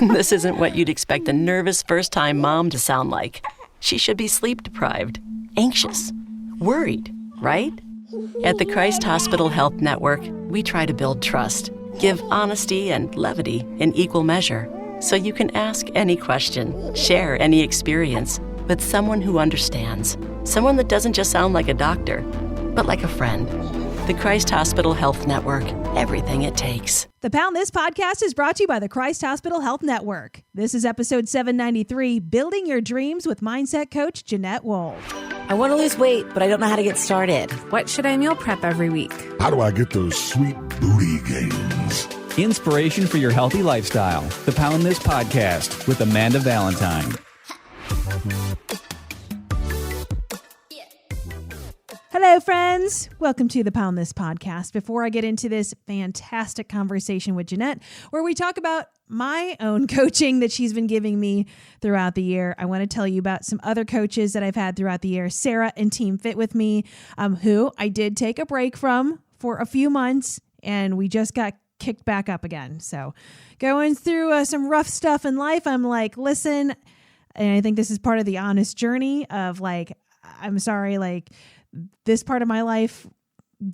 This isn't what you'd expect a nervous first-time mom to sound like. She should be sleep-deprived, anxious, worried, right? At the Christ Hospital Health Network, we try to build trust, give honesty and levity in equal measure, so you can ask any question, share any experience with someone who understands, someone that doesn't just sound like a doctor, but like a friend. The Christ Hospital Health Network, everything it takes. The Pound This podcast is brought to you by the Christ Hospital Health Network. This is episode 793, Building Your Dreams with Mindset Coach Janette Wold. I want to lose weight, but I don't know how to get started. What should I meal prep every week? How do I get those sweet booty gains? Inspiration for your healthy lifestyle. The Pound This podcast with Amanda Valentine. Hello, friends. Welcome to the Pound This podcast. Before I get into this fantastic conversation with Janette, where we talk about my own coaching that she's been giving me throughout the year, I want to tell you about some other coaches that I've had throughout the year. Sarah and Team Fit With Me, who I did take a break from for a few months, and we just got kicked back up again. So going through some rough stuff in life, I'm like, listen, and I think this is part of the honest journey of like, I'm sorry, like, this part of my life,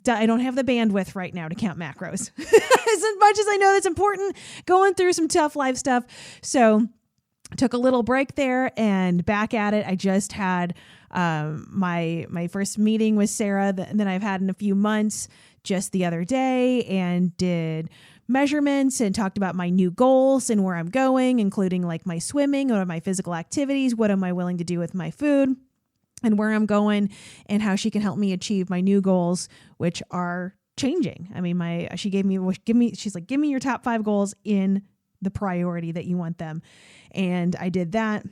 I don't have the bandwidth right now to count macros. As much as I know that's important, going through some tough life stuff. So took a little break there and back at it. I just had my first meeting with Sarah that I've had in a few months just the other day, and did measurements and talked about my new goals and where I'm going, including like my swimming, what are my physical activities, what am I willing to do with my food, and where I'm going, and how she can help me achieve my new goals, which are changing. I mean, she's like, give me your top 5 goals in the priority that you want them. And I did that.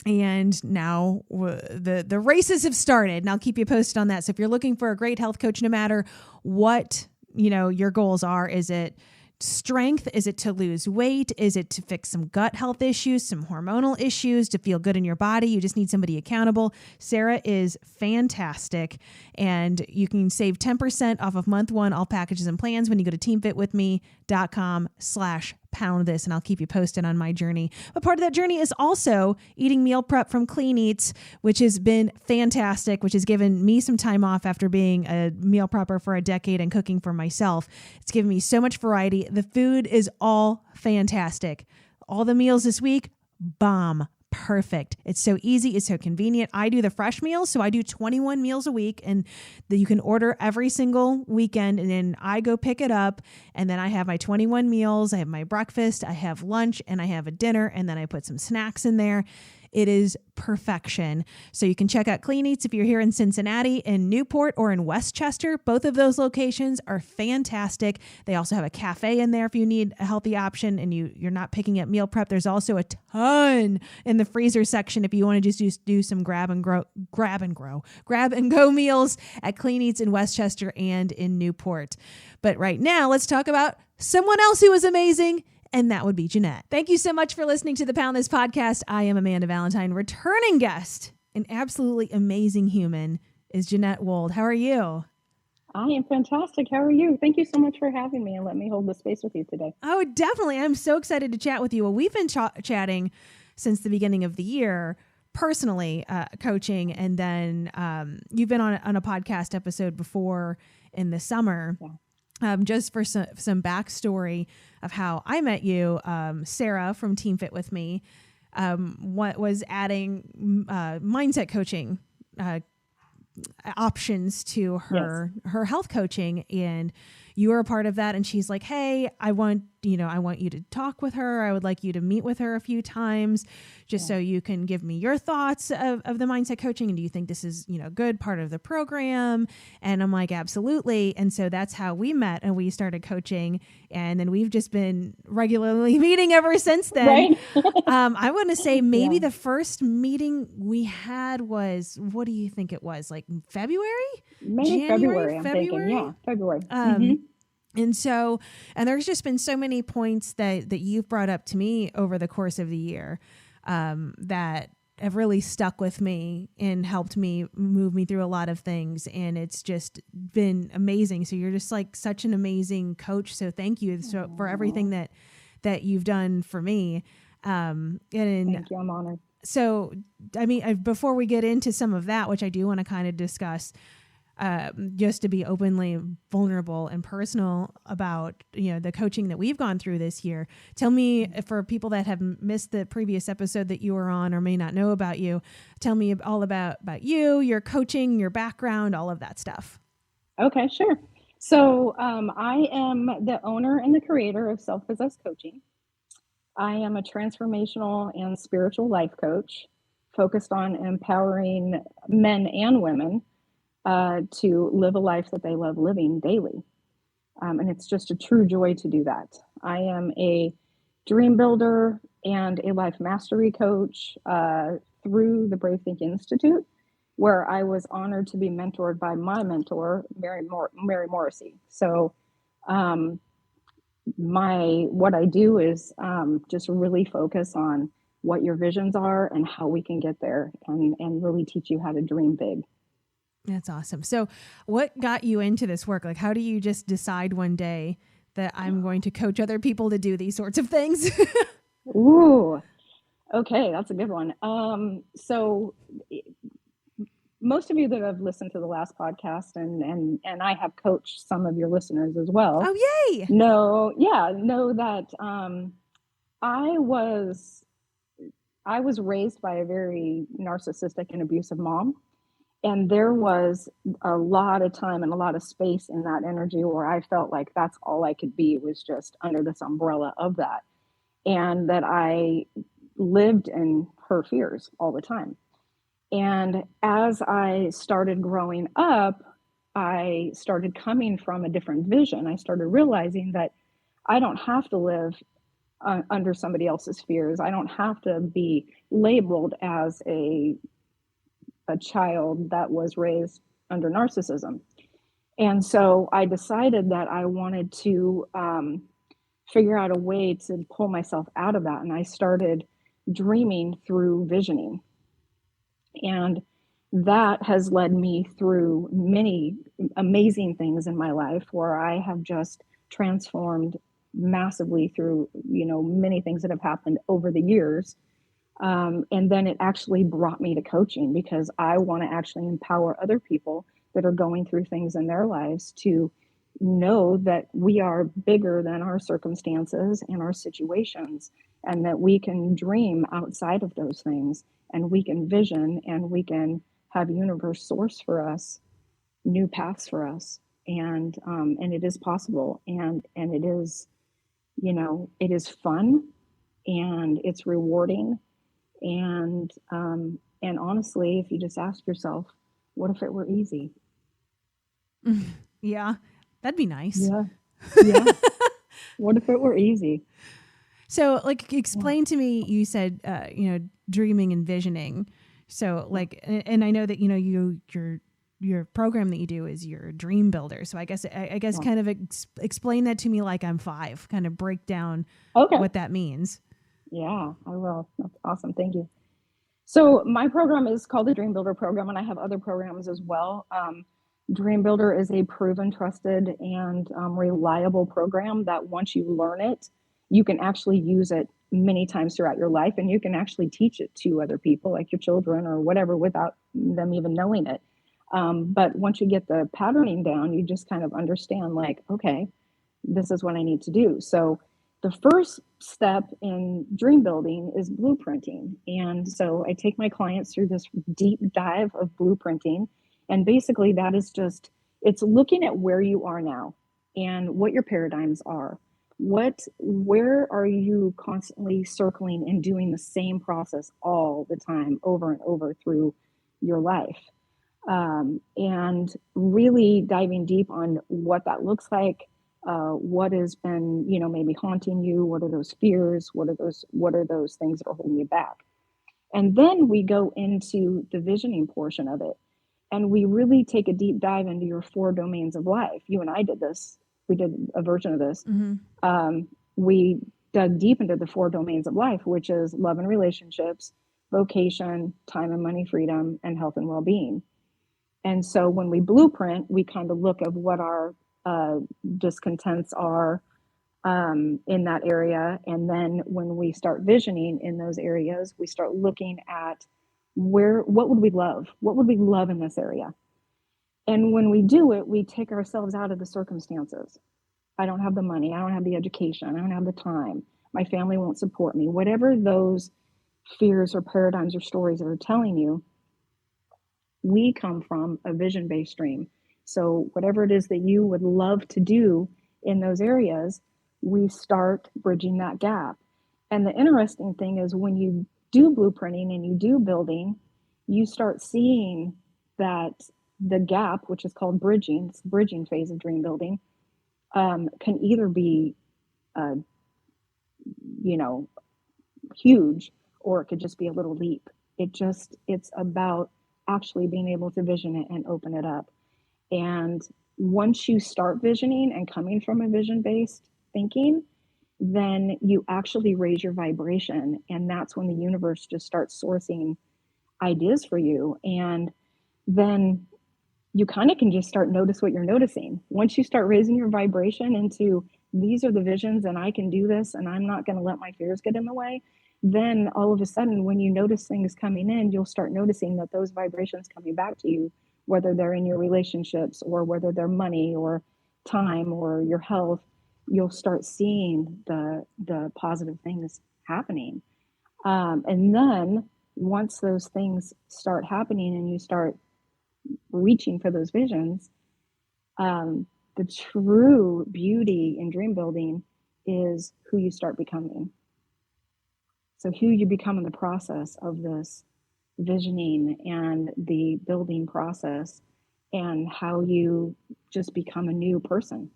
And now the races have started, and I'll keep you posted on that. So if you're looking for a great health coach, no matter what, your goals are, is it strength? Is it to lose weight? Is it to fix some gut health issues, some hormonal issues, to feel good in your body? You just need somebody accountable. Sarah is fantastic, and you can save 10% off of month 1, all packages and plans, when you go to teamfitwithme.com/pound this, and I'll keep you posted on my journey. But part of that journey is also eating meal prep from Clean Eats, which has been fantastic, which has given me some time off after being a meal prepper for a decade and cooking for myself. It's given me so much variety. The food is all fantastic. All the meals this week, bomb. Perfect. It's so easy. It's so convenient. I do the fresh meals. So I do 21 meals a week, and that you can order every single weekend. And then I go pick it up, and then I have my 21 meals. I have my breakfast, I have lunch, and I have a dinner. And then I put some snacks in there. It is perfection. So you can check out Clean Eats if you're here in Cincinnati, in Newport, or in Westchester. Both of those locations are fantastic. They also have a cafe in there if you need a healthy option and you're not picking up meal prep. There's also a ton in the freezer section if you want to just do some grab and go meals at Clean Eats in Westchester and in Newport. But right now, let's talk about someone else who is amazing, and that would be Janette. Thank you so much for listening to the Pound This podcast. I am Amanda Valentine. Returning guest, an absolutely amazing human, is Janette Wold. How are you? I am fantastic. How are you? Thank you so much for having me and letting me hold the space with you today. Oh, definitely. I'm so excited to chat with you. Well, we've been chatting since the beginning of the year, personally, coaching, and then you've been on a podcast episode before in the summer. Yeah. Just for some backstory of how I met you, Sarah from Team Fit With Me was adding mindset coaching options to her health coaching, and you were a part of that. And she's like, hey, I want you to talk with her. I would like you to meet with her a few times just so you can give me your thoughts of the mindset coaching. And do you think this is, good part of the program? And I'm like, absolutely. And so that's how we met, and we started coaching, and then we've just been regularly meeting ever since then. Right? I want to say maybe the first meeting we had was, what do you think it was? Like February? Maybe February. Thinking. Yeah, February. And there's just been so many points that you've brought up to me over the course of the year that have really stuck with me and helped me move me through a lot of things. And it's just been amazing. So you're just like such an amazing coach. So thank you for everything that that you've done for me. And Thank you. I'm honored. so, I mean, before we get into some of that, which I do want to kind of discuss, just to be openly vulnerable and personal about, the coaching that we've gone through this year. Tell me, for people that have missed the previous episode that you were on or may not know about you, tell me all about you, your coaching, your background, all of that stuff. Okay, sure. So I am the owner and the creator of Self-Possessed Coaching. I am a transformational and spiritual life coach focused on empowering men and women to live a life that they love living daily. And it's just a true joy to do that. I am a dream builder and a life mastery coach through the Brave Think Institute, where I was honored to be mentored by my mentor, Mary Morrissey. So what I do is just really focus on what your visions are and how we can get there, and really teach you how to dream big. That's awesome. So what got you into this work? Like, how do you just decide one day that I'm going to coach other people to do these sorts of things? Ooh, okay. That's a good one. So most of you that have listened to the last podcast and I have coached some of your listeners as well. Oh, yay. know that I was raised by a very narcissistic and abusive mom. And there was a lot of time and a lot of space in that energy where I felt like that's all I could be, was just under this umbrella of that. And that I lived in her fears all the time. And as I started growing up, I started coming from a different vision. I started realizing that I don't have to live under somebody else's fears. I don't have to be labeled as a child that was raised under narcissism. And so I decided that I wanted to figure out a way to pull myself out of that. And I started dreaming through visioning. And that has led me through many amazing things in my life, where I have just transformed massively through, many things that have happened over the years. And then it actually brought me to coaching, because I want to actually empower other people that are going through things in their lives to know that we are bigger than our circumstances and our situations, and that we can dream outside of those things, and we can vision, and we can have universe source for us new paths for us. And it is possible, and it is, it is fun, and it's rewarding. And honestly, if you just ask yourself, what if it were easy? Yeah, that'd be nice. Yeah. What if it were easy? So, explain to me, you said, dreaming and visioning. So, and I know that, your program that you do is your dream builder. So I guess kind of explain that to me like I'm 5, kind of break down what that means. Yeah, I will. That's awesome. Thank you. So my program is called the Dream Builder Program, and I have other programs as well. Dream Builder is a proven, trusted, and reliable program that once you learn it, you can actually use it many times throughout your life, and you can actually teach it to other people, like your children or whatever, without them even knowing it. But once you get the patterning down, you just kind of understand, like, okay, this is what I need to do. So the first step in dream building is blueprinting. And so I take my clients through this deep dive of blueprinting. And basically that is just, it's looking at where you are now and what your paradigms are. Where are you constantly circling and doing the same process all the time, over and over through your life? And really diving deep on what that looks like. What has been, maybe haunting you? What are those fears? What are those things that are holding you back? And then we go into the visioning portion of it. And we really take a deep dive into your 4 domains of life. You and I did this. We did a version of this. Mm-hmm. We dug deep into the 4 domains of life, which is love and relationships, vocation, time and money freedom, and health and well-being. And so when we blueprint, we kind of look at what our discontents are, in that area. And then when we start visioning in those areas, we start looking at what would we love? What would we love in this area? And when we do it, we take ourselves out of the circumstances. I don't have the money. I don't have the education. I don't have the time. My family won't support me. Whatever those fears or paradigms or stories are telling you, we come from a vision-based dream. So whatever it is that you would love to do in those areas, we start bridging that gap. And the interesting thing is when you do blueprinting and you do building, you start seeing that the gap, which is called bridging, it's the bridging phase of dream building, can either be, huge, or it could just be a little leap. It's about actually being able to vision it and open it up. And once you start visioning and coming from a vision-based thinking, then you actually raise your vibration. And that's when the universe just starts sourcing ideas for you. And then you kind of can just start notice what you're noticing. Once you start raising your vibration into these are the visions and I can do this and I'm not going to let my fears get in the way, then all of a sudden when you notice things coming in, you'll start noticing that those vibrations coming back to you, whether they're in your relationships or whether they're money or time or your health, you'll start seeing the positive things happening. And then once those things start happening and you start reaching for those visions, the true beauty in dream building is who you start becoming. So who you become in the process of this visioning and the building process, and how you just become a new person.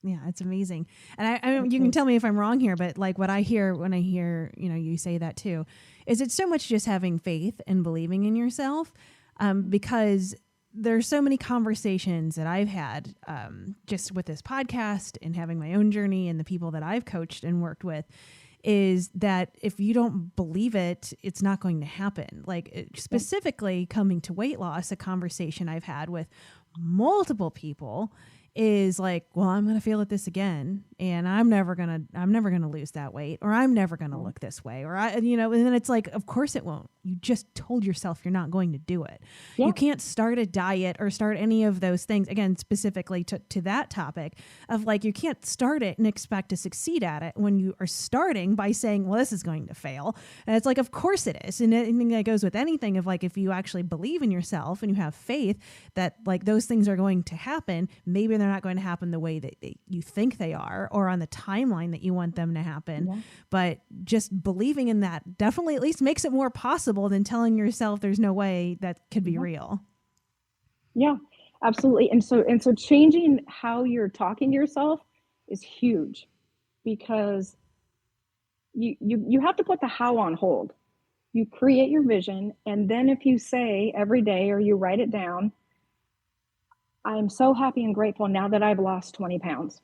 Yeah, it's amazing. And I you can tell me if I'm wrong here, but like what I hear when I hear, you say that too, is it's so much just having faith and believing in yourself, because there's so many conversations that I've had just with this podcast and having my own journey and the people that I've coached and worked with, is that if you don't believe it, it's not going to happen. Like specifically coming to weight loss, a conversation I've had with multiple people is like, well, I'm going to feel this again and I'm never going to lose that weight, or I'm never going to look this way, or and then it's like, of course it won't. You just told yourself you're not going to do it. Yeah. You can't start a diet or start any of those things. Again, specifically to that topic of like, you can't start it and expect to succeed at it when you are starting by saying, well, this is going to fail. And it's like, of course it is. And anything that goes with anything of like, if you actually believe in yourself and you have faith that like those things are going to happen, maybe they're not going to happen the way that you think they are, or on the timeline that you want them to happen. Yeah. But just believing in that definitely at least makes it more possible than telling yourself there's no way that could be real. Yeah, absolutely. And so changing how you're talking to yourself is huge, because you have to put the how on hold. You create your vision, and then if you say every day or you write it down, I'm so happy and grateful now that I've lost 20 pounds.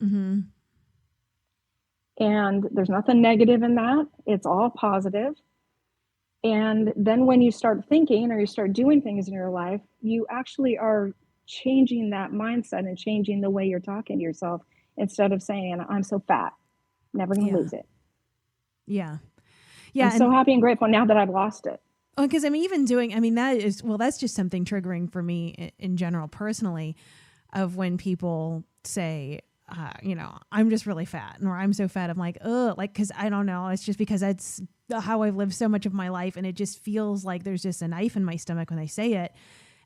Mm-hmm. And there's nothing negative in that. It's all positive. And then when you start thinking or you start doing things in your life, you actually are changing that mindset and changing the way you're talking to yourself, instead of saying, I'm so fat, never going to lose it. Yeah. Yeah. I'm so happy and grateful now that I've lost it. Well, because that's just something triggering for me in general, personally, of when people say, I'm just really fat, or I'm so fat. I'm like, because I don't know. It's just because that's how I've lived so much of my life. And it just feels like there's just a knife in my stomach when they say it.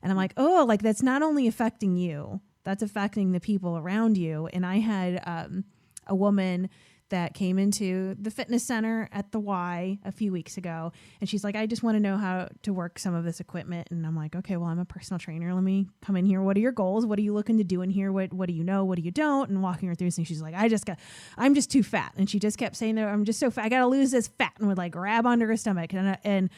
And I'm like, that's not only affecting you, that's affecting the people around you. And I had a woman that came into the fitness center at the Y a few weeks ago. And she's like, I just want to know how to work some of this equipment. And I'm like, okay, well, I'm a personal trainer. Let me come in here. What are your goals? What are you looking to do in here? What do you know? What do you don't? And walking her through things. She's like, I'm just too fat. And she just kept saying that I'm just so fat. I got to lose this fat, and would like grab onto her stomach. And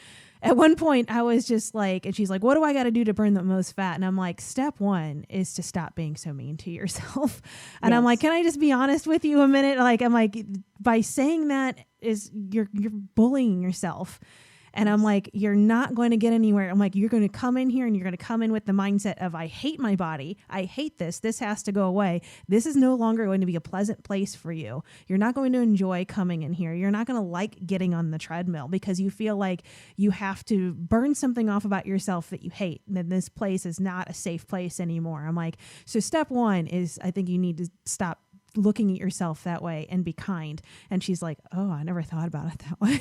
at one point I was just like, and she's like, what do I got to do to burn the most fat? And I'm like, step one is to stop being so mean to yourself. And yes. I'm like, can I just be honest with you a minute? Like, I'm like, by saying that is you're bullying yourself. And I'm like, you're not going to get anywhere. I'm like, you're going to come in here and you're going to come in with the mindset of, I hate my body. I hate this. This has to go away. This is no longer going to be a pleasant place for you. You're not going to enjoy coming in here. You're not going to like getting on the treadmill because you feel like you have to burn something off about yourself that you hate. And then this place is not a safe place anymore. I'm like, so step one is, I think you need to stop looking at yourself that way and be kind. And she's like, oh, I never thought about it that way.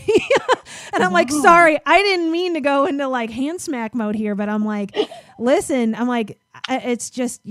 And I'm like, sorry, I didn't mean to go into like hand smack mode here, but I'm like, listen, I'm like, it's just,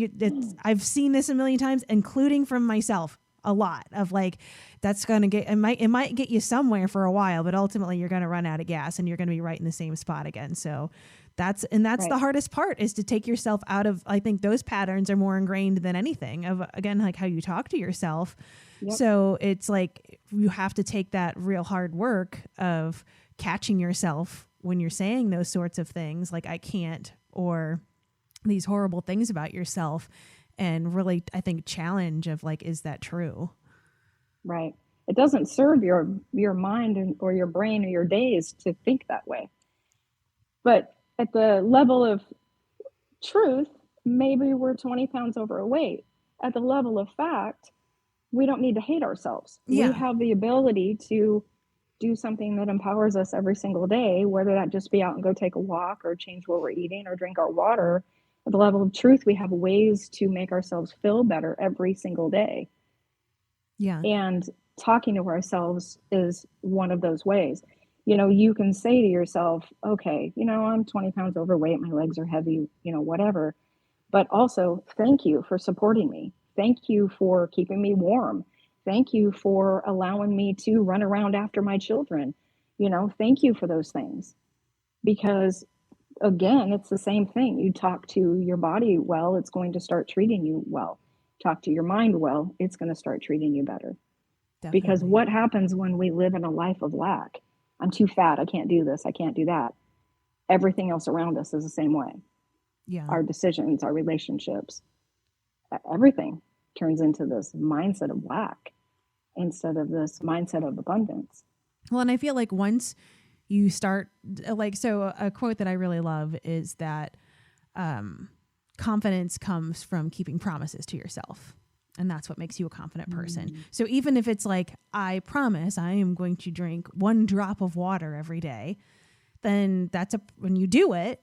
I've seen this a million times, including from myself, a lot of like, that's going to get, it might get you somewhere for a while, but ultimately you're going to run out of gas and you're going to be right in the same spot again. So that's right. The hardest part, is to take yourself out of, I think those patterns are more ingrained than anything, of, again, like how you talk to yourself. Yep. So it's like, you have to take that real hard work of catching yourself when you're saying those sorts of things, like I can't, or these horrible things about yourself, and really, I think, challenge of like, is that true? Right. It doesn't serve your mind or your brain or your days to think that way. But at the level of truth, maybe we're 20 pounds overweight. At the level of fact, we don't need to hate ourselves. Yeah. We have the ability to do something that empowers us every single day, whether that just be out and go take a walk or change what we're eating or drink our water. At the level of truth, we have ways to make ourselves feel better every single day. Yeah. And talking to ourselves is one of those ways. You know, you can say to yourself, okay, you know, I'm 20 pounds overweight, my legs are heavy, you know, whatever. But also, thank you for supporting me. Thank you for keeping me warm. Thank you for allowing me to run around after my children. You know, thank you for those things. Because again, it's the same thing. You talk to your body well, it's going to start treating you well. Talk to your mind well, it's going to start treating you better. Definitely. Because what happens when we live in a life of lack? I'm too fat, I can't do this, I can't do that. Everything else around us is the same way. Yeah. Our decisions, our relationships, everything turns into this mindset of lack instead of this mindset of abundance. Well, and I feel like once you start, like, so a quote that I really love is that confidence comes from keeping promises to yourself. And that's what makes you a confident person. Mm. So even if it's like, I promise I am going to drink 1 drop of water every day, then when you do it,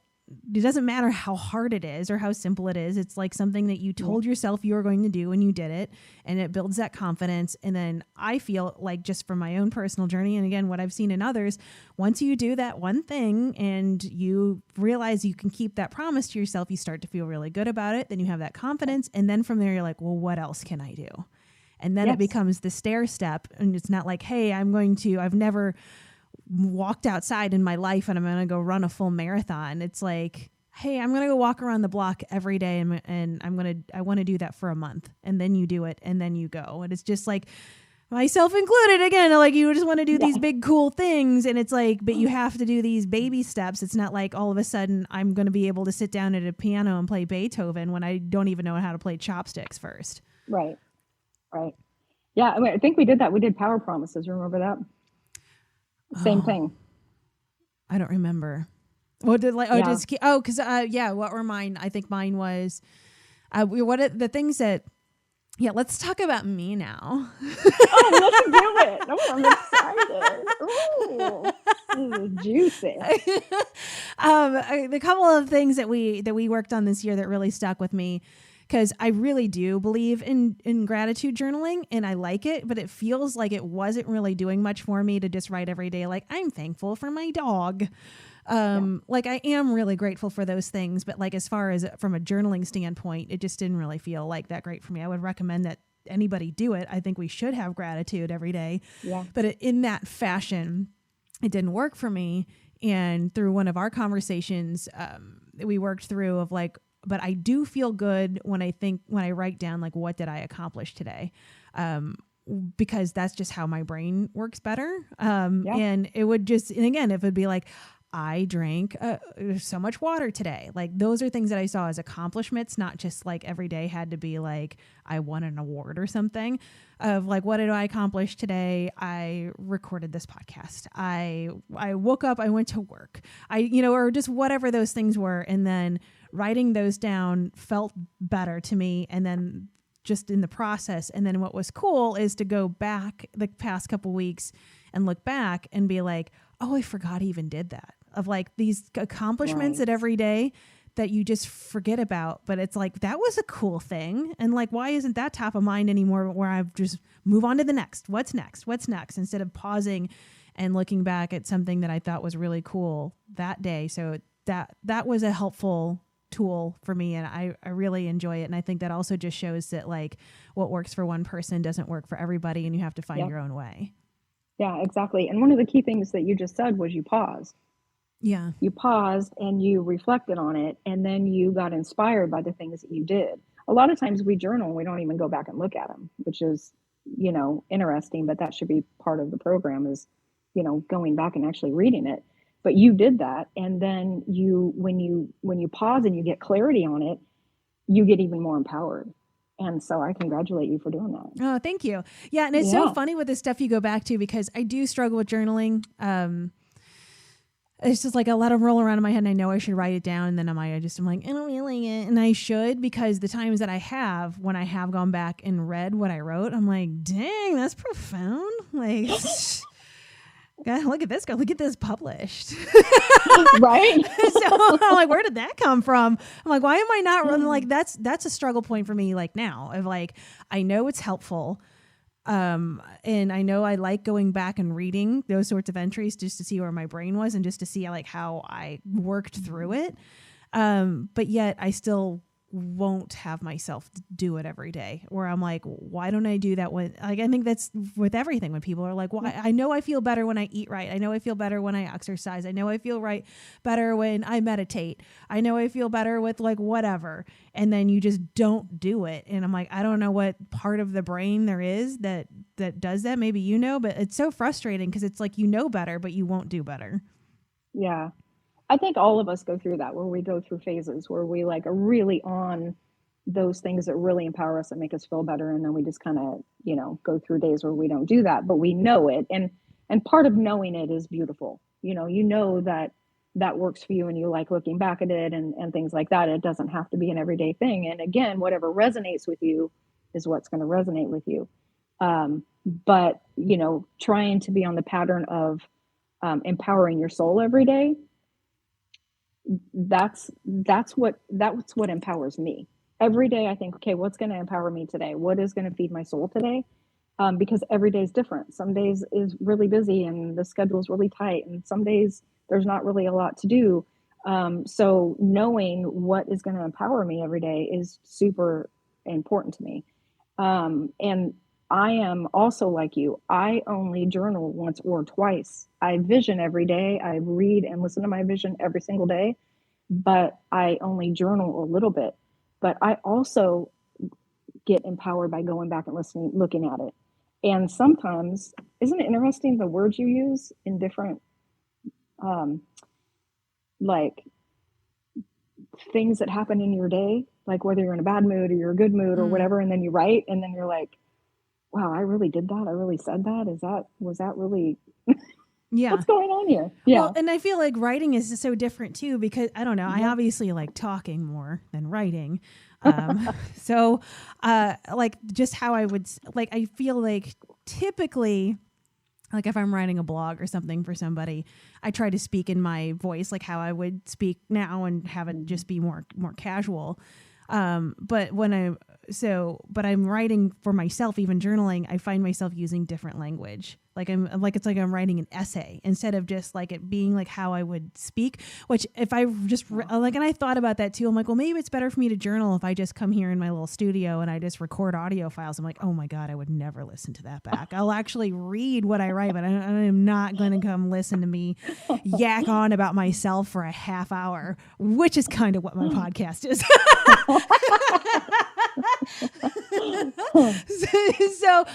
it doesn't matter how hard it is or how simple it is. It's like something that you told yourself you were going to do and you did it, and it builds that confidence. And then I feel like, just from my own personal journey, and again, what I've seen in others, once you do that one thing and you realize you can keep that promise to yourself, you start to feel really good about it. Then you have that confidence. And then from there, you're like, well, what else can I do? And then it becomes the stair step. And it's not like, hey, I've never walked outside in my life and I'm going to go run a full marathon. It's like, hey, I'm going to go walk around the block every day and I want to do that for a month. And then you do it and then you go. And it's just like, myself included, again, like, you just want to do these big cool things. And it's like, but you have to do these baby steps. It's not like all of a sudden I'm going to be able to sit down at a piano and play Beethoven when I don't even know how to play chopsticks first. Right. Yeah. I think we did that. We did power promises. Remember that? Same thing. I don't remember. What did what were mine? I think mine was, the things that, let's talk about me now. Let's do it. Oh, I'm excited. Ooh, this is juicy. The couple of things that we worked on this year that really stuck with me, because I really do believe in gratitude journaling and I like it, but it feels like it wasn't really doing much for me to just write every day, like, I'm thankful for my dog. Like, I am really grateful for those things, but like, as far as from a journaling standpoint, it just didn't really feel like that great for me. I would recommend that anybody do it. I think we should have gratitude every day, but in that fashion, it didn't work for me. And through one of our conversations, we worked through of like, but I do feel good when I write down, like, what did I accomplish today? Because that's just how my brain works better. And it would just, and again, if it'd be like, I drank so much water today. Like those are things that I saw as accomplishments, not just like every day had to be like I won an award or something of like, what did I accomplish today? I recorded this podcast. I woke up, I went to work, or just whatever those things were. And then writing those down felt better to me. And then just in the process. And then what was cool is to go back the past couple weeks and look back and be like, oh, I forgot I even did that. Of like these accomplishments that every day that you just forget about. But it's like, that was a cool thing. And like, why isn't that top of mind anymore where I just move on to the next? What's next? What's next? Instead of pausing and looking back at something that I thought was really cool that day. So that was a helpful tool for me. And I really enjoy it. And I think that also just shows that like what works for one person doesn't work for everybody. And you have to find your own way. Yeah, exactly. And one of the key things that you just said was you paused. Yeah. You paused and you reflected on it, and then you got inspired by the things that you did. A lot of times we journal and we don't even go back and look at them, which is, interesting, but that should be part of the program is, going back and actually reading it. But you did that. And then when you pause and you get clarity on it, you get even more empowered. And so I congratulate you for doing that. Oh, thank you. Yeah. And it's so funny with the stuff you go back to, because I do struggle with journaling. It's just like I let them roll around in my head and I know I should write it down. And then I'm like, I don't really it. And I should, because the times that I have, when I have gone back and read what I wrote, I'm like, dang, that's profound. Like, God, look at this guy. Look at this published. Right. So I'm like, where did that come from? I'm like, why am I not running? Like, that's a struggle point for me. Like now of like, I know it's helpful. And I know I like going back and reading those sorts of entries just to see where my brain was and just to see like how I worked through it. But yet I still won't have myself do it every day, where I'm like, why don't I do that when, like, I think that's with everything, when people are like, well, I know I feel better when I eat right. I know I feel better when I exercise. I know I feel better when I meditate. I know I feel better with like whatever. And then you just don't do it. And I'm like, I don't know what part of the brain there is that does that. Maybe, but it's so frustrating because it's like, better, but you won't do better. Yeah. I think all of us go through that, where we go through phases where we like are really on those things that really empower us and make us feel better. And then we just kind of, go through days where we don't do that, but we know it. And part of knowing it is beautiful. That works for you and you like looking back at it and things like that. It doesn't have to be an everyday thing. And again, whatever resonates with you is what's going to resonate with you. But, trying to be on the pattern of empowering your soul every day, that's what empowers me. Every day I think, okay, what's going to empower me today? What is going to feed my soul today? Because every day is different. Some days is really busy and the schedule is really tight, and some days there's not really a lot to do. So knowing what is going to empower me every day is super important to me. And I am also like you. I only journal once or twice. I vision every day. I read and listen to my vision every single day, but I only journal a little bit. But I also get empowered by going back and looking at it. And sometimes, isn't it interesting the words you use in different, like things that happen in your day, like whether you're in a bad mood or you're in a good mood or whatever, and then you write, and then you're like, wow, I really did that. I really said that. Was that really, what's going on here? Yeah. Well, and I feel like writing is so different too, because I don't know, I obviously like talking more than writing. So, like just how I would, like, I feel like typically, like if I'm writing a blog or something for somebody, I try to speak in my voice, like how I would speak now and have it just be more casual. But but I'm writing for myself, even journaling, I find myself using different language. It's like I'm writing an essay instead of just like it being like how I would speak, which if I just and I thought about that too. I'm like, well, maybe it's better for me to journal if I just come here in my little studio and I just record audio files. I'm like, oh my God, I would never listen to that back. I'll actually read what I write, but I am not going to come listen to me yak on about myself for a half hour, which is kind of what my podcast is. so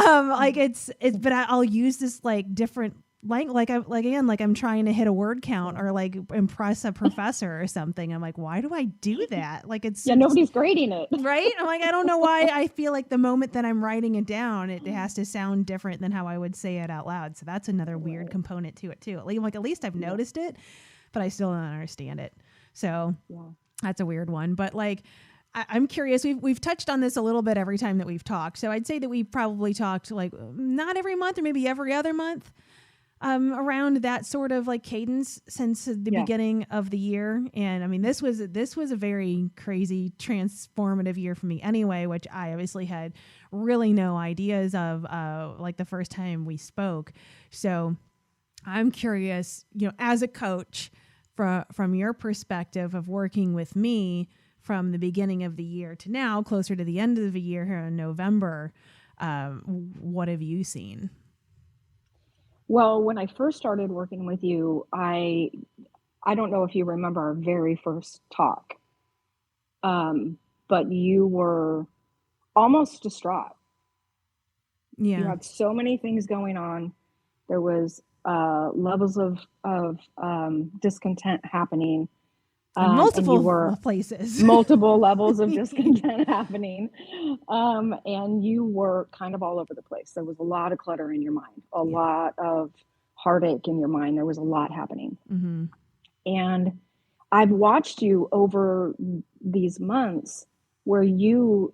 like it's but I'll use this like different I'm trying to hit a word count or like impress a professor or something. I'm like, why do I do that? Like it's nobody's grading it. Right. I'm like, I don't know why I feel like the moment that I'm writing it down, it has to sound different than how I would say it out loud. So that's another weird component to it too. At least I've noticed it, but I still don't understand it. So that's a weird one. But like, I'm curious. We've touched on this a little bit every time that we've talked. So I'd say that we've probably talked like not every month or maybe every other month around that sort of like cadence since the beginning of the year. And I mean, this was a very crazy transformative year for me anyway, which I obviously had really no ideas of like the first time we spoke. So I'm curious, as a coach from your perspective of working with me from the beginning of the year to now, closer to the end of the year here in November, what have you seen? Well, when I first started working with you, I don't know if you remember our very first talk, but you were almost distraught. Yeah. You had so many things going on. There was levels of discontent happening. Multiple places. Multiple levels of discontent happening. And you were kind of all over the place. There was a lot of clutter in your mind, a lot of heartache in your mind. There was a lot happening. Mm-hmm. And I've watched you over these months where you,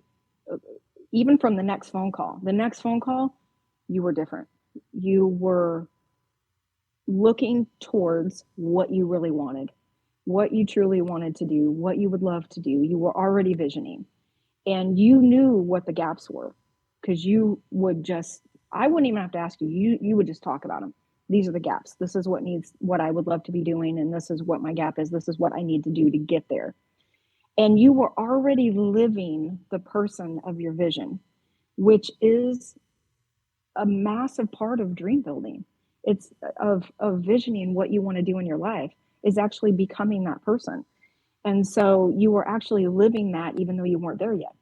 even from the next phone call, you were different. You were looking towards what you really wanted, what you truly wanted to do, what you would love to do. You were already visioning, and you knew what the gaps were, because you would I wouldn't even have to ask you. You would just talk about them. These are the gaps. This is what I would love to be doing. And this is what my gap is. This is what I need to do to get there. And you were already living the person of your vision, which is a massive part of dream building. It's of visioning what you want to do in your life is actually becoming that person. And so you were actually living that even though you weren't there yet.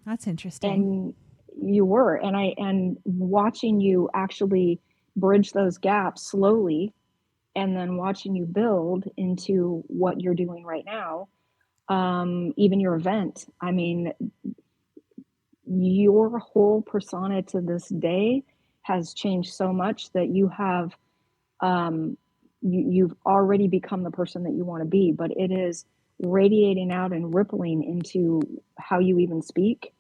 That's interesting. And you were, and watching you actually bridge those gaps slowly, and then watching you build into what you're doing right now. Even your event, I mean, your whole persona to this day has changed so much that you have, you've already become the person that you want to be, but it is radiating out and rippling into how you even speak,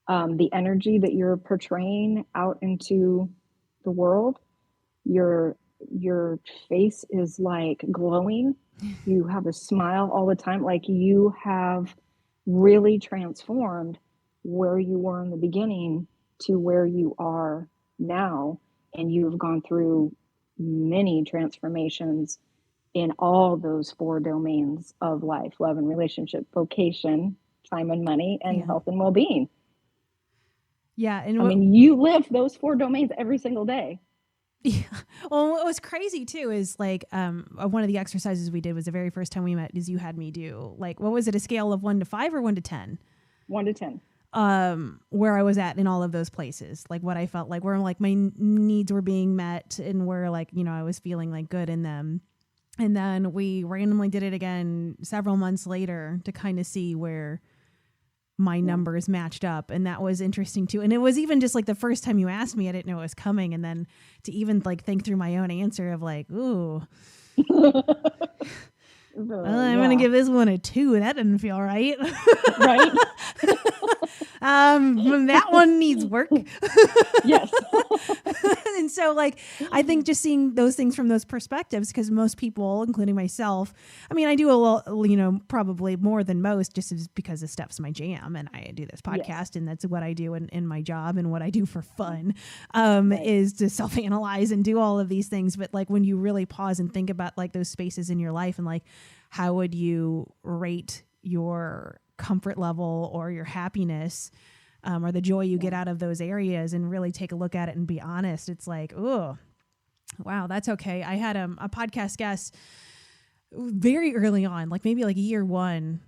the energy that you're portraying out into the world. Your face is like glowing. You have a smile all the time. Like you have really transformed where you were in the beginning to where you are now. And you've gone through many transformations in all those 4 domains of life: love and relationship, vocation, time and money, and health and well-being. Yeah. And I mean, you live those 4 domains every single day. Yeah. Well, what was crazy too is like one of the exercises we did was the very first time we met is you had me do like, what was it, a scale of 1 to 5 or 1 to 10? 1 to 10. Where I was at in all of those places, like what I felt like, where like my needs were being met and where like, I was feeling like good in them. And then we randomly did it again several months later to kind of see where my numbers matched up. And that was interesting too. And it was even just like the first time you asked me, I didn't know it was coming. And then to even like think through my own answer of like, ooh, well, I'm going to give this one a 2. That didn't feel right. Right. That one needs work. Yes. And so like, I think just seeing those things from those perspectives, because most people, including myself, I mean, I do a little, probably more than most, just because this stuff's my jam and I do this podcast and that's what I do in my job and what I do for fun, is to self-analyze and do all of these things. But like when you really pause and think about like those spaces in your life and like, how would you rate your comfort level or your happiness, or the joy you get out of those areas, and really take a look at it and be honest? It's like, oh, wow, that's okay. I had a podcast guest very early on, like maybe like year 1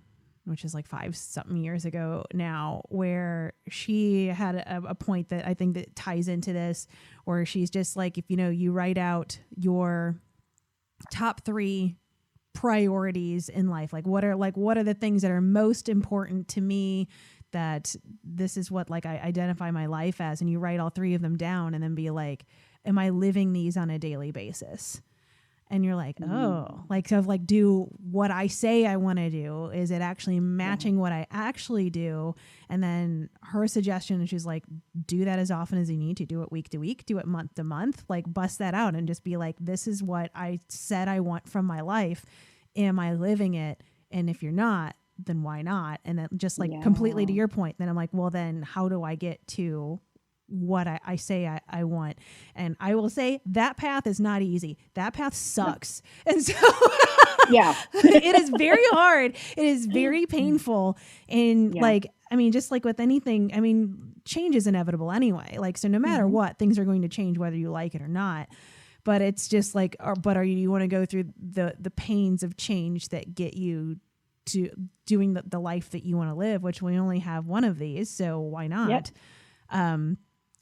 which is like 5 something years ago now, where she had a point that I think that ties into this, where she's just like, if you write out your top 3 priorities in life, like what are the things that are most important to me, that this is what like I identify my life as, and you write all 3 of them down and then be like, am I living these on a daily basis? And you're like, oh, like, so like, do what I say I want to do. Is it actually matching what I actually do? And then her suggestion, she's like, do that as often as you need to. Do it week to week, do it month to month, like bust that out and just be like, this is what I said I want from my life. Am I living it? And if you're not, then why not? And then just like completely to your point, then I'm like, well, then how do I get to what I say I want? And I will say that path is not easy. That path sucks. And so it is very hard. It is very painful. And like, I mean, just like with anything, I mean, change is inevitable anyway. Like, so no matter what, things are going to change whether you like it or not. But it's just like, you want to go through the pains of change that get you to doing the life that you want to live, which we only have one of these. So why not?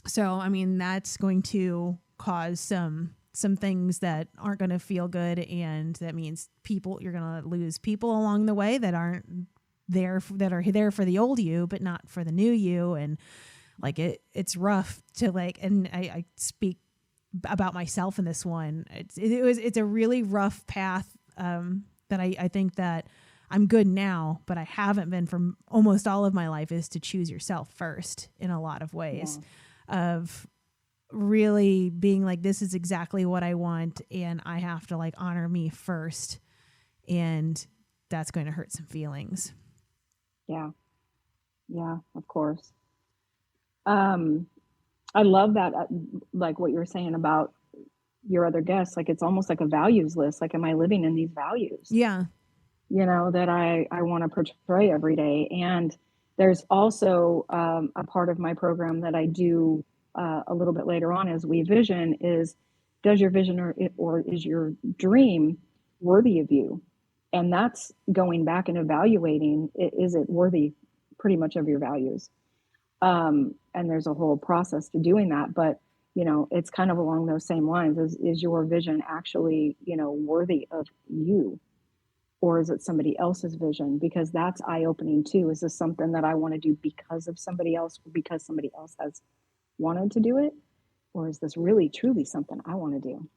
So, I mean, that's going to cause some things that aren't going to feel good. And that means you're going to lose people along the way that aren't there, that are there for the old you, but not for the new you. And like, it's rough to like, and I speak about myself in this one. It's a really rough path, that I think that I'm good now, but I haven't been for almost all of my life, is to choose yourself first in a lot of ways. Of really being like, this is exactly what I want, and I have to like honor me first, and that's going to hurt some feelings. Yeah, of course. I love that, like what you were saying about your other guests, like it's almost like a values list. Like, am I living in these values? Yeah. That I want to portray every day. And there's also a part of my program that I do a little bit later on as we vision is, does your vision or is your dream worthy of you? And that's going back and evaluating, is it worthy pretty much of your values? And there's a whole process to doing that. But, it's kind of along those same lines. Is your vision actually, worthy of you? Or is it somebody else's vision? Because that's eye-opening too. Is this something that I want to do because of somebody else, or because somebody else has wanted to do it? Or is this really, truly something I want to do?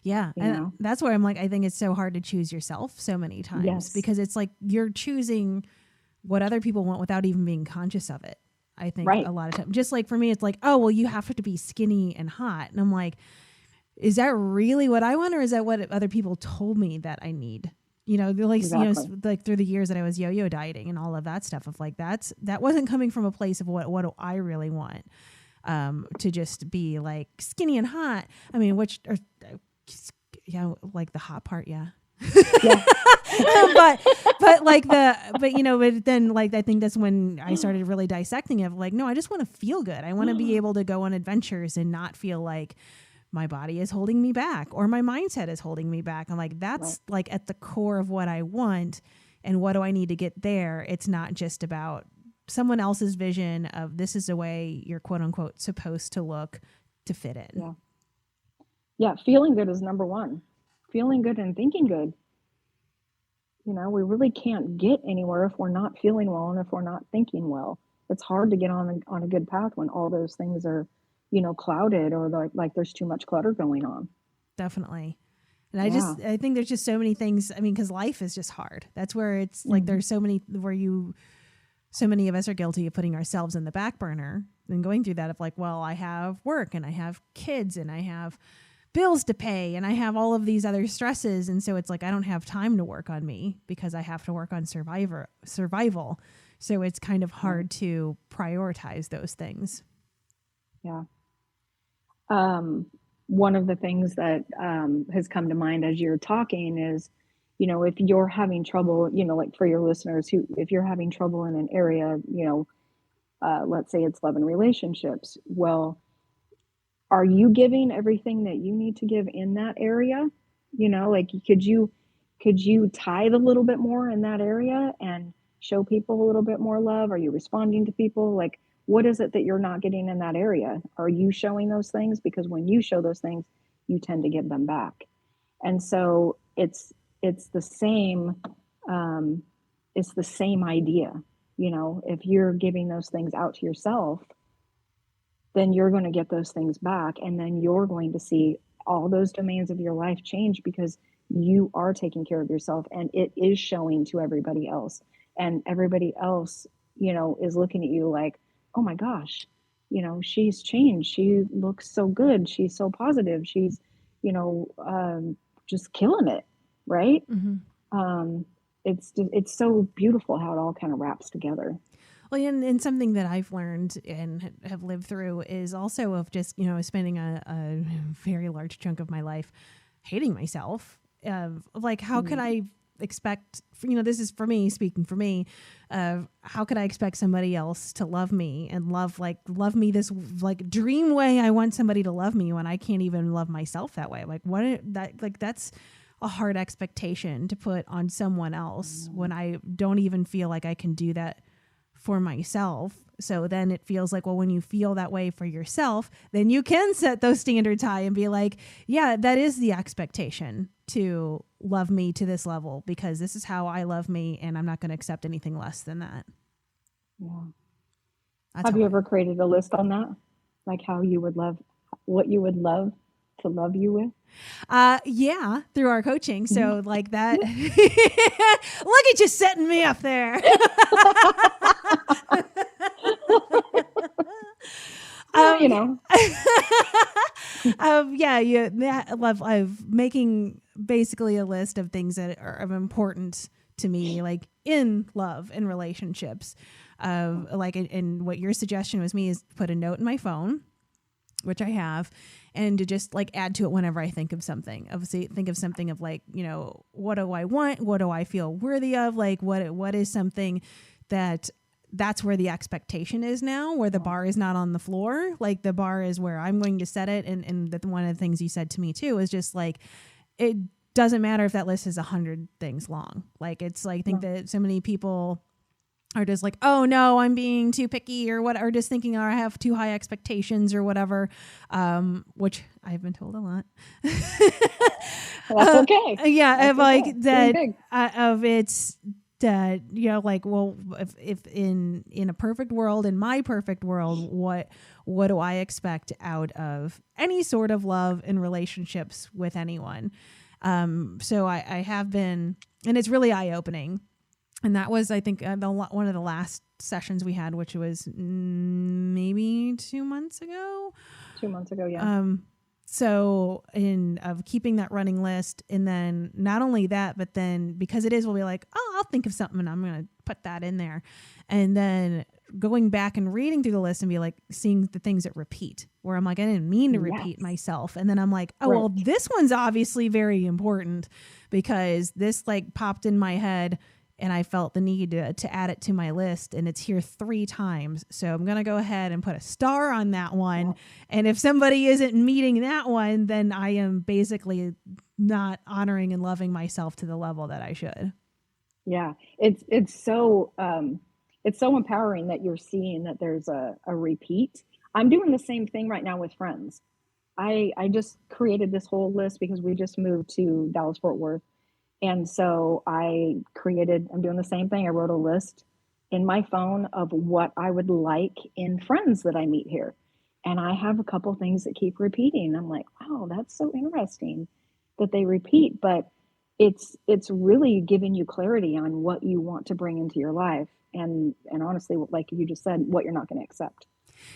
Yeah. And that's where I'm like, I think it's so hard to choose yourself so many times, because it's like you're choosing what other people want without even being conscious of it. I think a lot of times, just like for me, it's like, oh, well, you have to be skinny and hot. And I'm like, is that really what I want? Or is that what other people told me that I need? Like, like through the years that I was yo-yo dieting and all of that stuff, of like, that wasn't coming from a place of what do I really want, to just be like skinny and hot. I mean, like the hot part. Yeah. but then like, I think that's when I started really dissecting it, like, no, I just want to feel good. I want to be able to go on adventures and not feel like my body is holding me back or my mindset is holding me back. I'm like, that's like at the core of what I want. And what do I need to get there? It's not just about someone else's vision of this is the way you're quote unquote supposed to look to fit in. Yeah. Feeling good is number one. Feeling good and thinking good. We really can't get anywhere if we're not feeling well and if we're not thinking well. It's hard to get on a good path when all those things are, clouded, or like there's too much clutter going on. Definitely. And I think there's just so many things. I mean, because life is just hard. That's where it's like, there's so many of us are guilty of putting ourselves in the back burner and going through that of like, well, I have work and I have kids and I have bills to pay and I have all of these other stresses. And so it's like, I don't have time to work on me because I have to work on survival. So it's kind of hard to prioritize those things. Yeah. One of the things that has come to mind as you're talking is, if you're having trouble, like for your listeners if you're having trouble in an area, let's say it's love and relationships. Well, are you giving everything that you need to give in that area? Like, could you tithe a little bit more in that area and show people a little bit more love? Are you responding to people? Like, what is it that you're not getting in that area? Are you showing those things? Because when you show those things, you tend to give them back. And so it's the same, it's the same idea. You know, if you're giving those things out to yourself, then you're going to get those things back. And then you're going to see all those domains of your life change because you are taking care of yourself, and it is showing to everybody else. And everybody else, you know, is looking at you like, oh my gosh, you know, she's changed. She looks so good. She's so positive. She's, you know, just killing it. Right. It's so beautiful how it all kind of wraps together. Well, and something that I've learned and have lived through is also of just, you know, spending a very large chunk of my life hating myself. Like, how could I expect, you know, this is for me, speaking for me, how could I expect somebody else to love me and love me this like dream way I want somebody to love me when I can't even love myself that way? Like, that's a hard expectation to put on someone else when I don't even feel like I can do that for myself. So then it feels like, well, when you feel that way for yourself, then you can set those standards high and be like, yeah, that is the expectation, to love me to this level because this is how I love me and I'm not going to accept anything less than that. Yeah. That's Have you ever created a list on that? Like how you would love, what you would love to love you with? Yeah, through our coaching. So like that, look at you setting me up there. You know, I love making basically a list of things that are of importance to me, like in love and relationships. Like, and what your suggestion was me is put a note in my phone, which I have, and to just like add to it whenever I think of something. Obviously, think of something of like, you know, what do I want? What do I feel worthy of? Like, what is something that's where the expectation is now, where the bar is not on the floor. Like the bar is where I'm going to set it. And one of the things you said to me too is just like, it doesn't matter if that list is 100 things long. Like, it's like, I think that so many people are just like, oh no, I'm being too picky or what, or just thinking, I have too high expectations or whatever. Which I've been told a lot. That's okay. Yeah. That's of like okay. that, of it's, that, you know, like, well, if in a perfect world, in my perfect world, what do I expect out of any sort of love and relationships with anyone? So I have been, and it's really eye-opening. And that was, I think, one of the last sessions we had, which was maybe 2 months ago. 2 months ago, yeah. So of keeping that running list, and then not only that, but then because it is, we'll be like, oh, I'll think of something and I'm going to put that in there. And then going back and reading through the list and be like, seeing the things that repeat, where I'm like, I didn't mean to repeat myself. And then I'm like, oh, well, this one's obviously very important because this like popped in my head and I felt the need to add it to my list, and it's here 3 times. So I'm going to go ahead and put a star on that one. Yeah. And if somebody isn't meeting that one, then I am basically not honoring and loving myself to the level that I should. Yeah. It's so empowering that you're seeing that there's a repeat. I'm doing the same thing right now with friends. I just created this whole list because we just moved to Dallas, Fort Worth. And so I'm doing the same thing. I wrote a list in my phone of what I would like in friends that I meet here. And I have a couple things that keep repeating. I'm like, wow, that's so interesting that they repeat. But it's really giving you clarity on what you want to bring into your life. And honestly, like you just said, what you're not going to accept.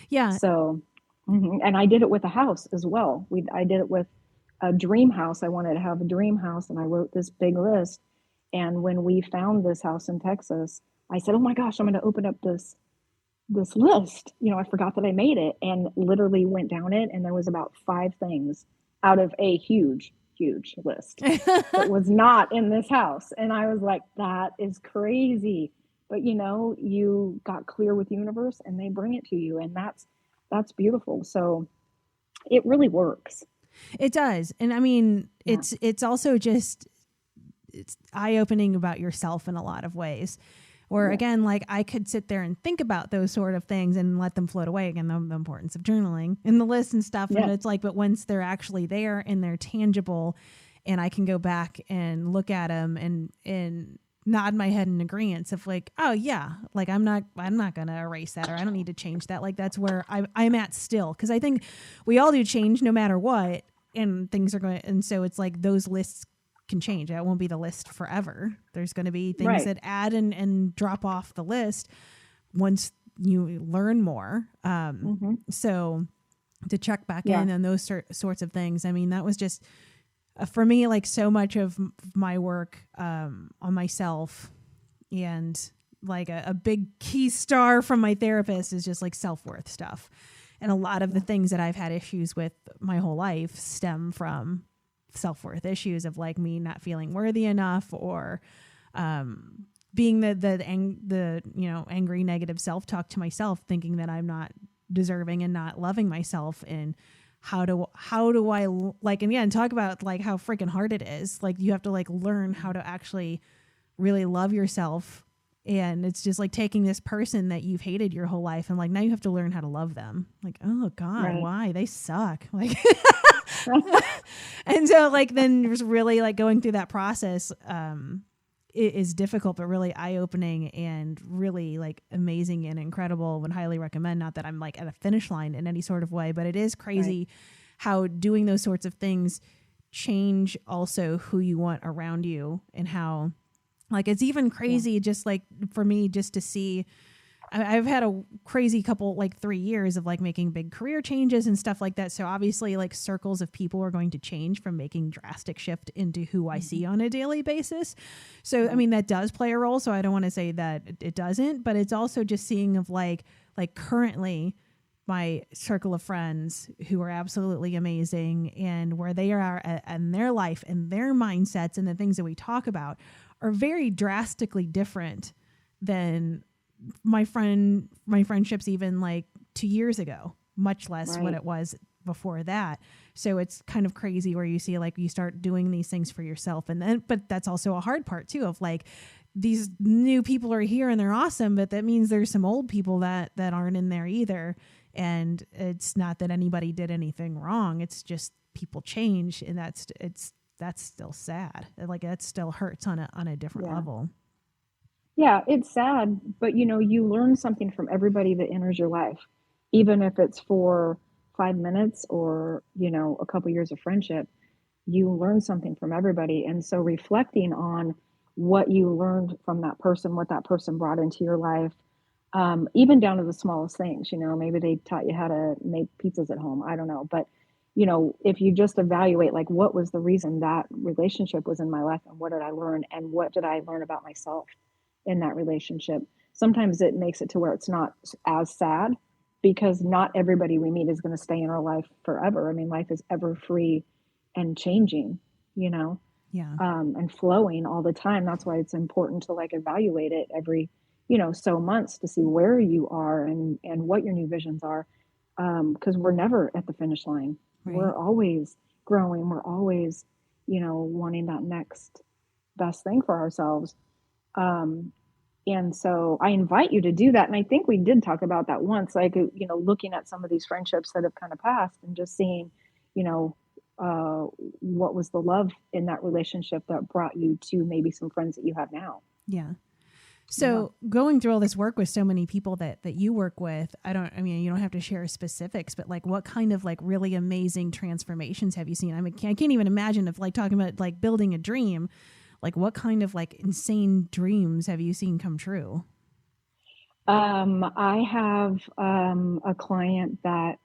Yeah. So, and I did it with a house as well. I did it with a dream house. I wanted to have a dream house, and I wrote this big list. And when we found this house in Texas, I said, oh my gosh, I'm going to open up this list. You know, I forgot that I made it, and literally went down it. And there was about 5 things out of a huge list that was not in this house. And I was like, that is crazy. But you know, you got clear with the universe and they bring it to you. And that's beautiful. So it really works. It does. And I mean, it's also just, it's eye-opening about yourself in a lot of ways, Or Yeah. again, like I could sit there and think about those sort of things and let them float away. Again, the importance of journaling and the list and stuff. Yeah. And it's like, but once they're actually there and they're tangible, and I can go back and look at them and nod my head in agreement of like, oh yeah, like I'm not going to erase that, or I don't need to change that. Like that's where I'm at still. Cause I think we all do change no matter what, and things are going, and so it's like those lists can change. That won't be the list forever. There's going to be things Right. that add and drop off the list once you learn more. So to check back in on those sorts of things. I mean, that was just for me, like so much of my work on myself, and like a big key star from my therapist is just like self-worth stuff. And a lot of the things that I've had issues with my whole life stem from self-worth issues of like me not feeling worthy enough, or being the angry negative self-talk to myself, thinking that I'm not deserving and not loving myself. And how do I like, and again, talk about like how freaking hard it is. Like you have to like learn how to actually really love yourself. And it's just like taking this person that you've hated your whole life and like now you have to learn how to love them. Like, oh God, Right. why? They suck. Like and so like then just really like going through that process it is difficult, but really eye-opening and really like amazing and incredible. Would highly recommend. Not that I'm like at a finish line in any sort of way, but it is crazy how doing those sorts of things change also who you want around you, and how like it's even crazy just like for me just to see. I've had a crazy couple, like 3 years of like making big career changes and stuff like that. So obviously like circles of people are going to change from making drastic shift into who I see on a daily basis. So, I mean, that does play a role. So I don't want to say that it doesn't, but it's also just seeing of like currently my circle of friends who are absolutely amazing and where they are in their life and their mindsets and the things that we talk about are very drastically different than my friendships even like 2 years ago, much less what it was before that. So it's kind of crazy where you see like you start doing these things for yourself, and then but that's also a hard part too of like these new people are here and they're awesome, but that means there's some old people that aren't in there either. And it's not that anybody did anything wrong, it's just people change, and that's still sad. Like that still hurts on a different level. Yeah, it's sad, but you learn something from everybody that enters your life, even if it's for 5 minutes or, a couple years of friendship. You learn something from everybody. And so reflecting on what you learned from that person, what that person brought into your life, even down to the smallest things, maybe they taught you how to make pizzas at home. I don't know. But, if you just evaluate, like, what was the reason that relationship was in my life and what did I learn and what did I learn about myself in that relationship? Sometimes it makes it to where it's not as sad because not everybody we meet is going to stay in our life forever. I mean, life is ever free and changing, and flowing all the time. That's why it's important to like evaluate it every, so months to see where you are and what your new visions are. Because we're never at the finish line. Right. We're always growing. We're always, wanting that next best thing for ourselves. And so I invite you to do that. And I think we did talk about that once, like, looking at some of these friendships that have kind of passed and just seeing, what was the love in that relationship that brought you to maybe some friends that you have now. Yeah. So going through all this work with so many people that you work with, you don't have to share specifics, but like what kind of like really amazing transformations have you seen? I mean, I can't even imagine if like talking about like building a dream, like what kind of like insane dreams have you seen come true? I have a client that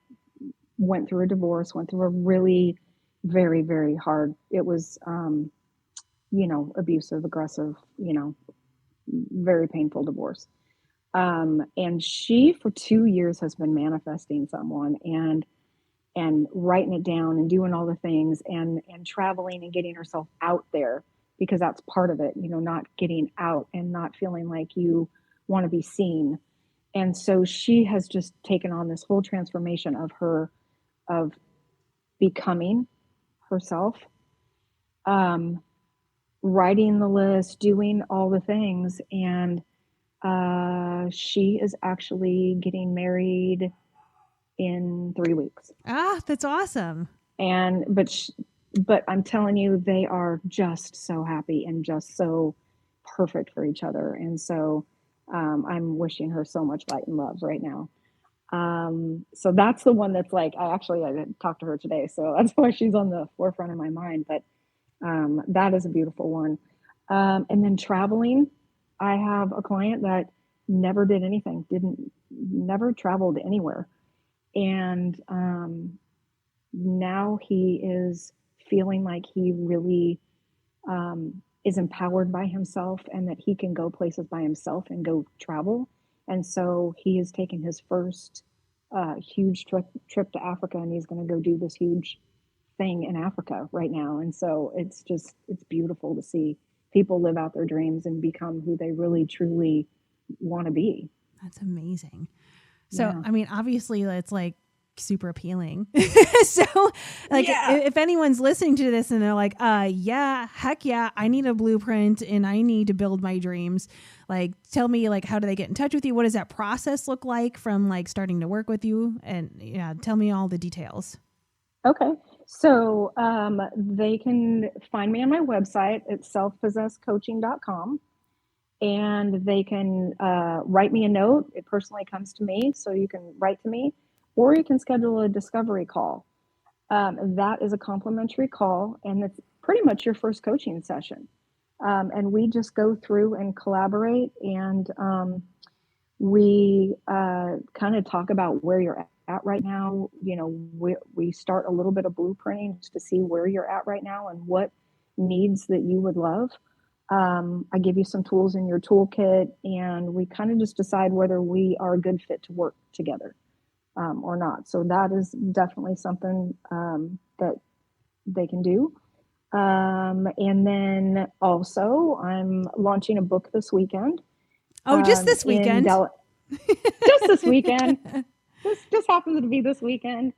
went through a divorce, went through a really very, very hard, it was, abusive, aggressive, very painful divorce. And she for 2 years has been manifesting someone and writing it down and doing all the things and traveling and getting herself out there, because that's part of it, not getting out and not feeling like you want to be seen. And so she has just taken on this whole transformation of becoming herself, writing the list, doing all the things. And She is actually getting married in 3 weeks. Ah, that's awesome. But I'm telling you, they are just so happy and just so perfect for each other. And so I'm wishing her so much light and love right now. So that's the one that's like, I didn't talk to her today, so that's why she's on the forefront of my mind. But that is a beautiful one. And then traveling, I have a client that never did anything, never traveled anywhere. And now he is feeling like he really is empowered by himself and that he can go places by himself and go travel. And so he has taken his first huge trip to Africa, and he's going to go do this huge thing in Africa right now. And so it's beautiful to see people live out their dreams and become who they really truly want to be. That's amazing. So, Yeah. I mean, obviously it's like super appealing. So like if anyone's listening to this and they're like, yeah, heck yeah, I need a blueprint and I need to build my dreams. Like, tell me, like, how do they get in touch with you? What does that process look like from like starting to work with you? And yeah, tell me all the details. Okay. So they can find me on my website at selfpossessedcoaching.com, and they can write me a note. It personally comes to me, so you can write to me, or you can schedule a discovery call. That is a complimentary call, and it's pretty much your first coaching session. And we just go through and collaborate, and we kind of talk about where you're at right now. You know, we start a little bit of blueprinting just to see where you're at right now and what needs that you would love. I give you some tools in your toolkit, and we kind of just decide whether we are a good fit to work together or not. So that is definitely something that they can do. And then also, I'm launching a book this weekend. Oh, just this weekend? Just this weekend. This just happens to be this weekend.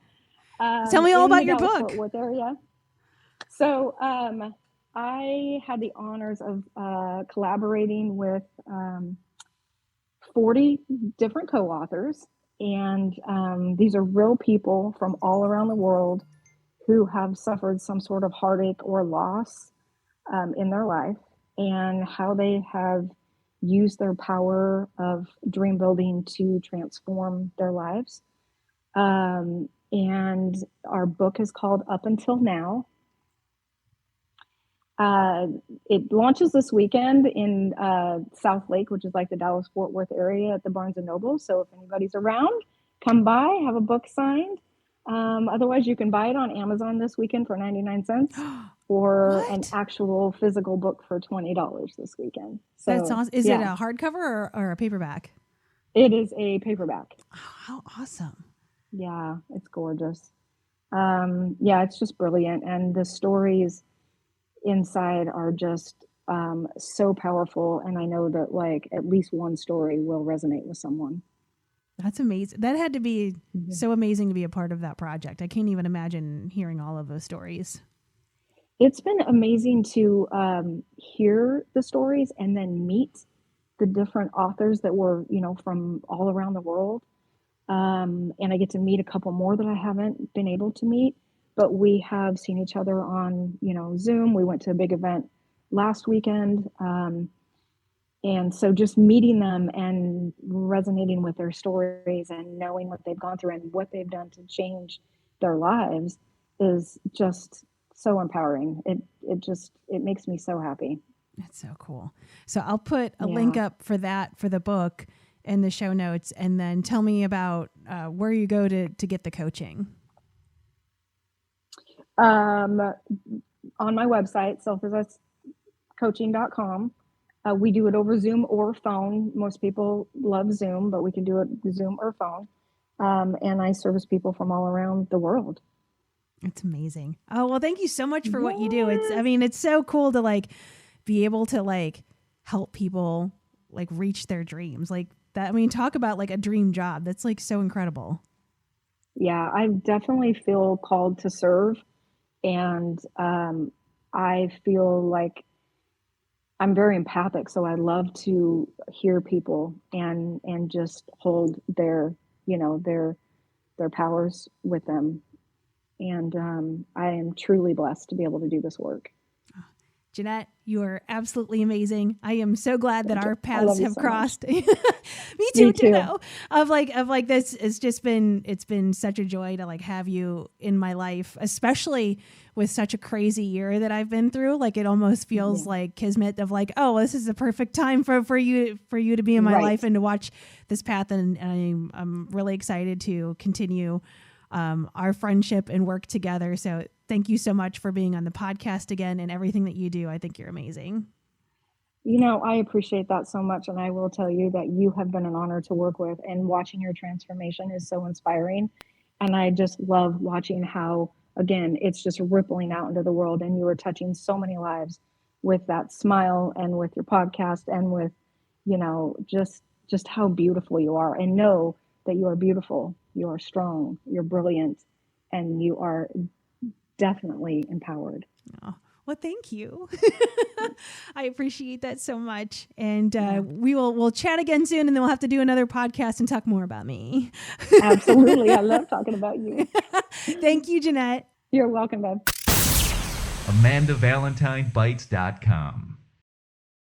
Tell me all about the your Dallas book. Fort Worth area. So I had the honors of collaborating with 40 different co-authors. And these are real people from all around the world who have suffered some sort of heartache or loss in their life, and how they have used their power of dream building to transform their lives. And our book is called Up Until Now. It launches this weekend in South Lake, which is like the Dallas Fort Worth area, at the Barnes and Noble. So if anybody's around, come by, have a book signed. Otherwise, you can buy it on Amazon this weekend for 99 cents, or an actual physical book for $20 this weekend. So That's awesome. Is it a hardcover or a paperback? It is a paperback. Oh, how awesome. Yeah, it's gorgeous. Yeah, it's just brilliant. And the stories inside are just so powerful. And I know that like at least one story will resonate with someone. That's amazing. That had to be so amazing to be a part of that project. I can't even imagine hearing all of those stories. It's been amazing to hear the stories and then meet the different authors that were, you know, from all around the world. And I get to meet a couple more that I haven't been able to meet, but we have seen each other on, you know, Zoom. We went to a big event last weekend. And so just meeting them and resonating with their stories and knowing what they've gone through and what they've done to change their lives is just so empowering. It makes me so happy. That's so cool. So I'll put a link up for that, for the book, in the show notes. And then tell me about where you go to get the coaching. On my website, selfpossessedcoaching.com. We do it over Zoom or phone. Most people love Zoom, but we can do it Zoom or phone. And I service people from all around the world. It's amazing. Oh, well, thank you so much for what you do. It's so cool to like be able to like help people like reach their dreams like that. I mean, talk about like a dream job. That's like so incredible. Yeah, I definitely feel called to serve. And I feel like I'm very empathic, so I love to hear people and just hold their, you know, their powers with them. And I am truly blessed to be able to do this work. Janette, you are absolutely amazing. I am so glad that our paths have so crossed. Me too. Of like this, it's been such a joy to like have you in my life, especially with such a crazy year that I've been through. Like it almost feels like kismet of like, oh, this is the perfect time for you to be in my life and to watch this path. And I'm really excited to continue our friendship and work together. So thank you so much for being on the podcast again and everything that you do. I think you're amazing. You know, I appreciate that so much. And I will tell you that you have been an honor to work with, and watching your transformation is so inspiring. And I just love watching how, again, it's just rippling out into the world, and you are touching so many lives with that smile and with your podcast and with, you know, just how beautiful you are. And know that you are beautiful, you are strong, you're brilliant, and you are definitely empowered. Oh, well, thank you. I appreciate that so much. And we'll chat again soon, and then we'll have to do another podcast and talk more about me. Absolutely. I love talking about you. Thank you, Janette. You're welcome, babe. AmandaValentineBites.com